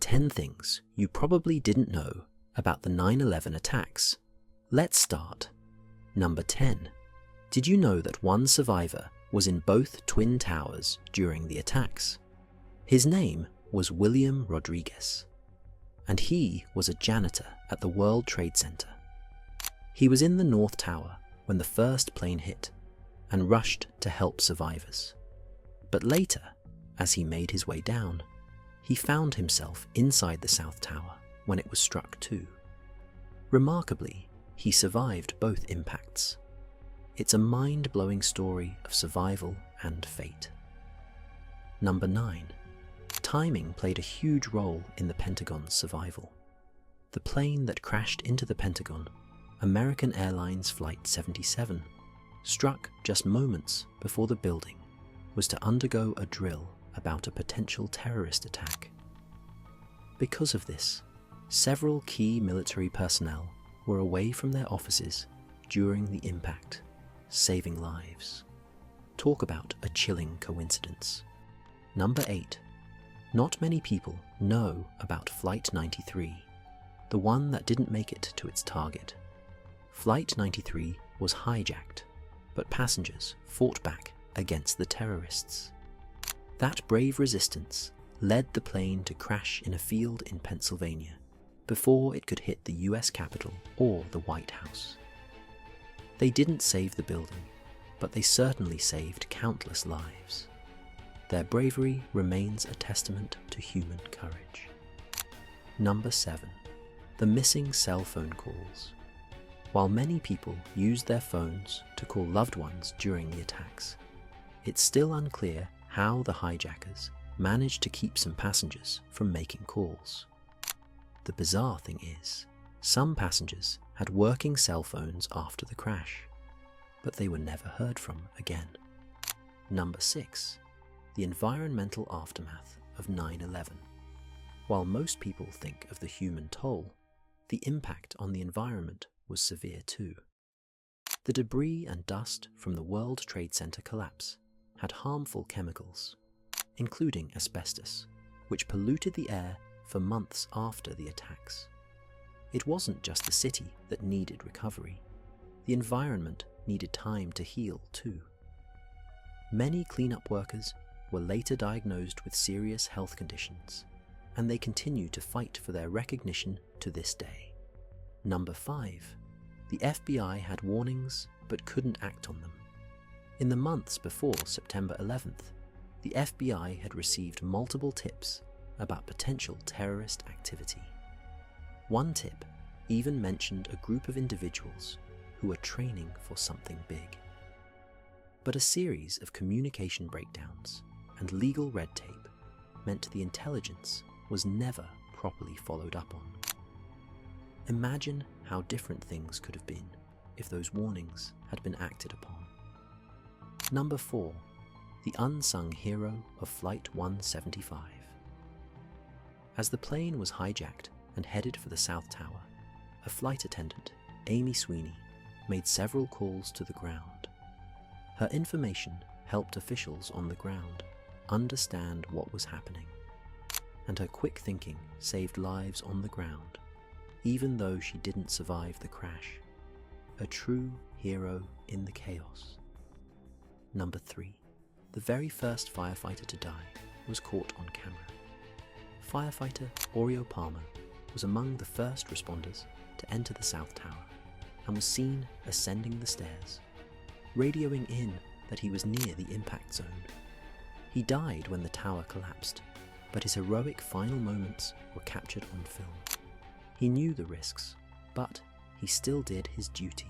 10 things you probably didn't know about the 9/11 attacks. Let's start. Number 10. Did you know that one survivor was in both Twin Towers during the attacks? His name was William Rodriguez, and he was a janitor at the World Trade Center. He was in the North Tower when the first plane hit and rushed to help survivors. But later, as he made his way down, he found himself inside the South Tower when it was struck too. Remarkably, he survived both impacts. It's a mind-blowing story of survival and fate. Number 9. Timing played a huge role in the Pentagon's survival. The plane that crashed into the Pentagon, American Airlines Flight 77, struck just moments before the building was to undergo a drill about a potential terrorist attack. Because of this, several key military personnel were away from their offices during the impact, saving lives. Talk about a chilling coincidence. Number 8. Not many people know about Flight 93, the one that didn't make it to its target. Flight 93 was hijacked, but passengers fought back against the terrorists. That brave resistance led the plane to crash in a field in Pennsylvania before it could hit the US Capitol or the White House. They didn't save the building, but they certainly saved countless lives. Their bravery remains a testament to human courage. Number 7. The missing cell phone calls. While many people used their phones to call loved ones during the attacks, it's still unclear how the hijackers managed to keep some passengers from making calls. The bizarre thing is, some passengers had working cell phones after the crash, but they were never heard from again. Number 6. The environmental aftermath of 9/11. While most people think of the human toll, the impact on the environment was severe too. The debris and dust from the World Trade Center collapse had harmful chemicals, including asbestos, which polluted the air for months after the attacks. It wasn't just the city that needed recovery. The environment needed time to heal too. Many cleanup workers were later diagnosed with serious health conditions, and they continue to fight for their recognition to this day. Number 5. The FBI had warnings but couldn't act on them. In the months before September 11th, the FBI had received multiple tips about potential terrorist activity. One tip even mentioned a group of individuals who were training for something big. But a series of communication breakdowns and legal red tape meant the intelligence was never properly followed up on. Imagine how different things could have been if those warnings had been acted upon. Number 4. The unsung hero of Flight 175. As the plane was hijacked and headed for the South Tower, a flight attendant, Amy Sweeney, made several calls to the ground. Her information helped officials on the ground understand what was happening, and her quick thinking saved lives on the ground, even though she didn't survive the crash. A true hero in the chaos. Number 3. The very first firefighter to die was caught on camera. Firefighter Oreo Palmer was among the first responders to enter the South Tower and was seen ascending the stairs, radioing in that he was near the impact zone. He died when the tower collapsed, but his heroic final moments were captured on film. He knew the risks, but he still did his duty.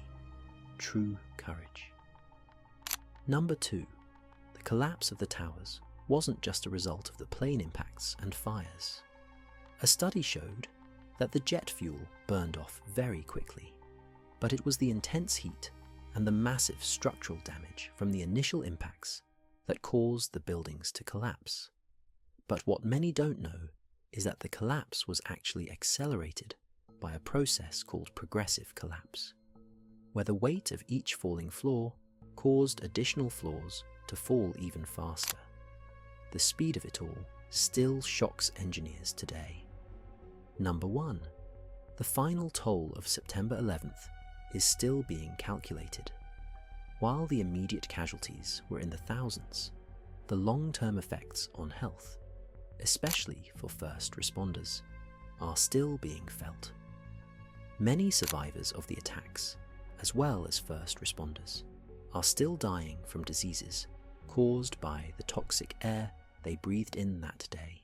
True courage. Number 2. The collapse of the towers wasn't just a result of the plane impacts and fires. A study showed that the jet fuel burned off very quickly, but it was the intense heat and the massive structural damage from the initial impacts that caused the buildings to collapse. But what many don't know is that the collapse was actually accelerated by a process called progressive collapse, where the weight of each falling floor caused additional floors to fall even faster. The speed of it all still shocks engineers today. Number 1. The final toll of September 11th is still being calculated. While the immediate casualties were in the thousands, the long-term effects on health, especially for first responders, are still being felt. Many survivors of the attacks, as well as first responders, are still dying from diseases caused by the toxic air they breathed in that day.